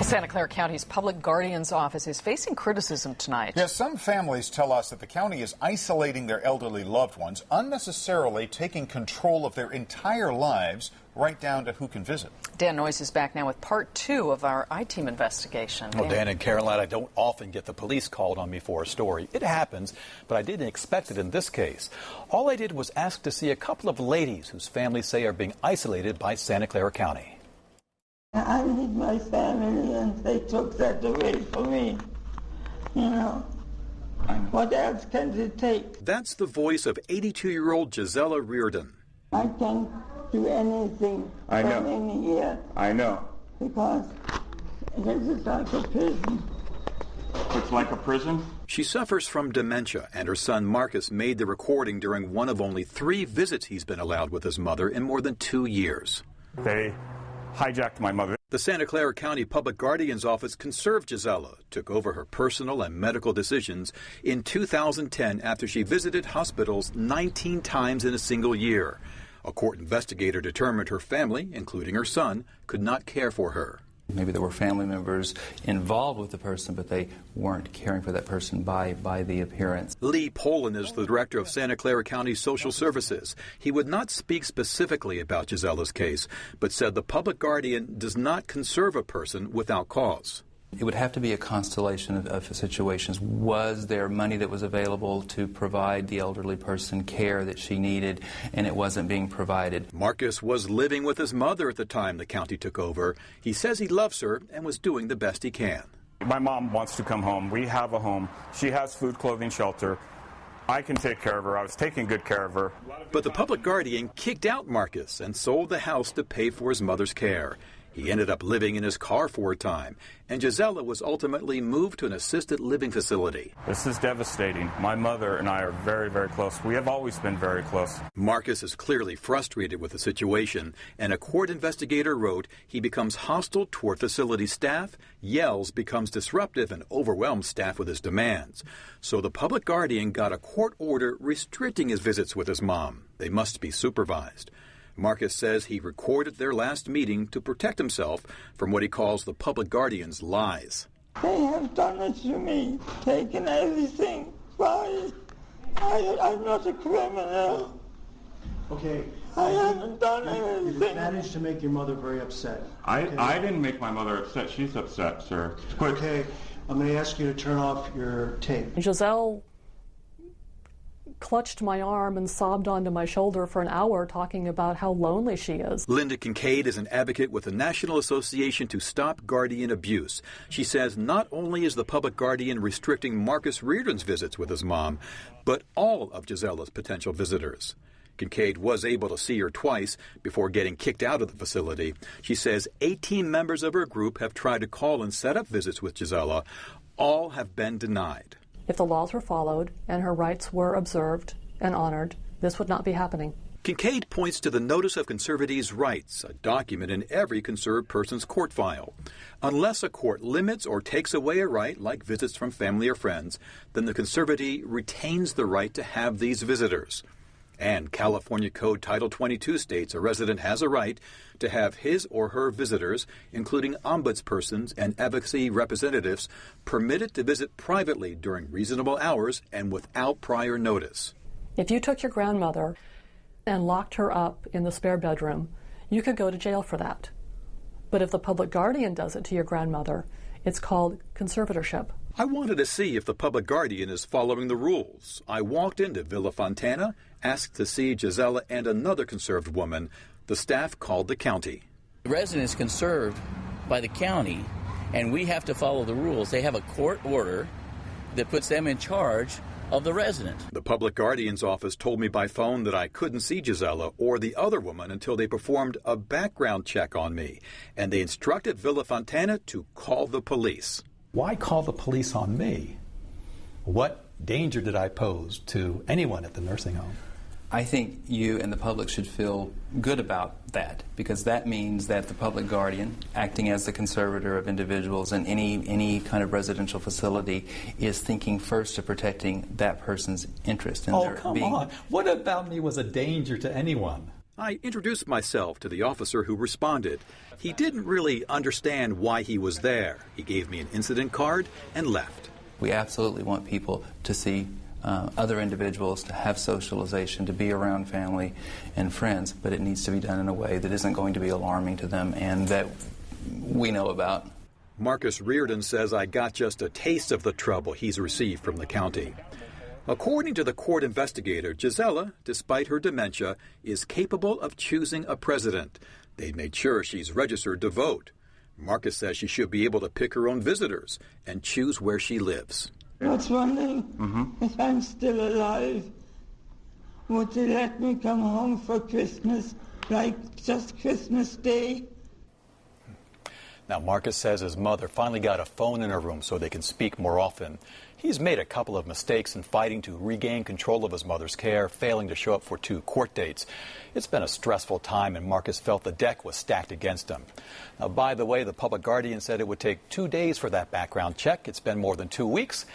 Santa Clara County's Public Guardian's Office is facing criticism tonight. Yes, some families tell us that the county is isolating their elderly loved ones, unnecessarily taking control of their entire lives, right down to who can visit. Dan Noyes is back now with part 2 of our I-Team investigation. Well, Dan and Caroline, I don't often get the police called on me for a story. It happens, but I didn't expect it in this case. All I did was ask to see a couple of ladies whose families say are being isolated by Santa Clara County. I need my family, and they took that away from me. You know, what else can they take? That's the voice of 82-year-old Gisela Reardon. I can't do anything from in here. I know. Because this is like a prison. It's like a prison? She suffers from dementia, and her son Marcus made the recording during one of only 3 visits he's been allowed with his mother in more than 2 years. They hijacked my mother. The Santa Clara County Public Guardian's Office conserved Gisela, took over her personal and medical decisions in 2010 after she visited hospitals 19 times in a single year. A court investigator determined her family, including her son, could not care for her. Maybe there were family members involved with the person, but they weren't caring for that person by the appearance. Lee Poland is the director of Santa Clara County Social Services. He would not speak specifically about Gisela's case, but said the public guardian does not conserve a person without cause. It would have to be a constellation of situations. Was there money that was available to provide the elderly person care that she needed, and it wasn't being provided? Marcus was living with his mother at the time the county took over. He says he loves her and was doing the best he can. My mom wants to come home. We have a home. She has food, clothing, shelter. I can take care of her. I was taking good care of her. But the public guardian kicked out Marcus and sold the house to pay for his mother's care. He ended up living in his car for a time, and Gisela was ultimately moved to an assisted living facility. This is devastating. My mother and I are very, very close. We have always been very close. Marcus is clearly frustrated with the situation, and a court investigator wrote he becomes hostile toward facility staff, yells, becomes disruptive, and overwhelms staff with his demands. So the public guardian got a court order restricting his visits with his mom. They must be supervised. Marcus says he recorded their last meeting to protect himself from what he calls the public guardian's lies. They have done it to me, taken everything. Why? I'm not a criminal. Okay. I haven't done anything. You managed to make your mother very upset. I didn't make my mother upset. She's upset, sir. Okay, I'm going to ask you to turn off your tape. Giselle clutched my arm and sobbed onto my shoulder for an hour talking about how lonely she is. Linda Kincaid is an advocate with the National Association to Stop Guardian Abuse. She says not only is the public guardian restricting Marcus Reardon's visits with his mom, but all of Gisela's potential visitors. Kincaid was able to see her twice before getting kicked out of the facility. She says 18 members of her group have tried to call and set up visits with Gisela. All have been denied. If the laws were followed and her rights were observed and honored, this would not be happening. Kincaid points to the Notice of Conservatee's Rights, a document in every conserved person's court file. Unless a court limits or takes away a right, like visits from family or friends, then the conservatee retains the right to have these visitors. And California Code Title 22 states a resident has a right to have his or her visitors, including ombudspersons and advocacy representatives, permitted to visit privately during reasonable hours and without prior notice. If you took your grandmother and locked her up in the spare bedroom, you could go to jail for that. But if the public guardian does it to your grandmother, it's called conservatorship. I wanted to see if the public guardian is following the rules. I walked into Villa Fontana, asked to see Gisela and another conserved woman. The staff called the county. The resident is conserved by the county, and we have to follow the rules. They have a court order that puts them in charge of the resident. The public guardian's office told me by phone that I couldn't see Gisela or the other woman until they performed a background check on me, and they instructed Villa Fontana to call the police. Why call the police on me? What danger did I pose to anyone at the nursing home? I think you and the public should feel good about that, because that means that the public guardian, acting as the conservator of individuals in any kind of residential facility, is thinking first of protecting that person's interest. Oh, come on. What about me was a danger to anyone? I introduced myself to the officer who responded. He didn't really understand why he was there. He gave me an incident card and left. We absolutely want people to see other individuals, to have socialization, to be around family and friends, but it needs to be done in a way that isn't going to be alarming to them and that we know about. Marcus Reardon says I got just a taste of the trouble he's received from the county. According to the court investigator, Gisela, despite her dementia, is capable of choosing a president. They made sure she's registered to vote. Marcus says she should be able to pick her own visitors and choose where she lives. I was wondering if I'm still alive, would they let me come home for Christmas, like just Christmas Day? Now, Marcus says his mother finally got a phone in her room so they can speak more often. He's made a couple of mistakes in fighting to regain control of his mother's care, failing to show up for 2 court dates. It's been a stressful time, and Marcus felt the deck was stacked against him. Now, by the way, the public guardian said it would take 2 days for that background check. It's been more than 2 weeks,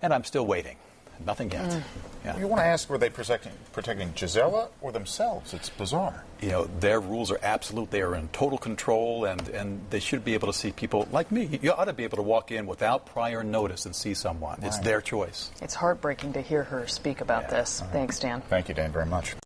and I'm still waiting. Nothing yet. Yeah. You want to ask, were they protecting Gisela or themselves? It's bizarre. You know, their rules are absolute. They are in total control, and they should be able to see people like me. You ought to be able to walk in without prior notice and see someone. Right. It's their choice. It's heartbreaking to hear her speak about this. Right. Thanks, Dan. Thank you, Dan, very much.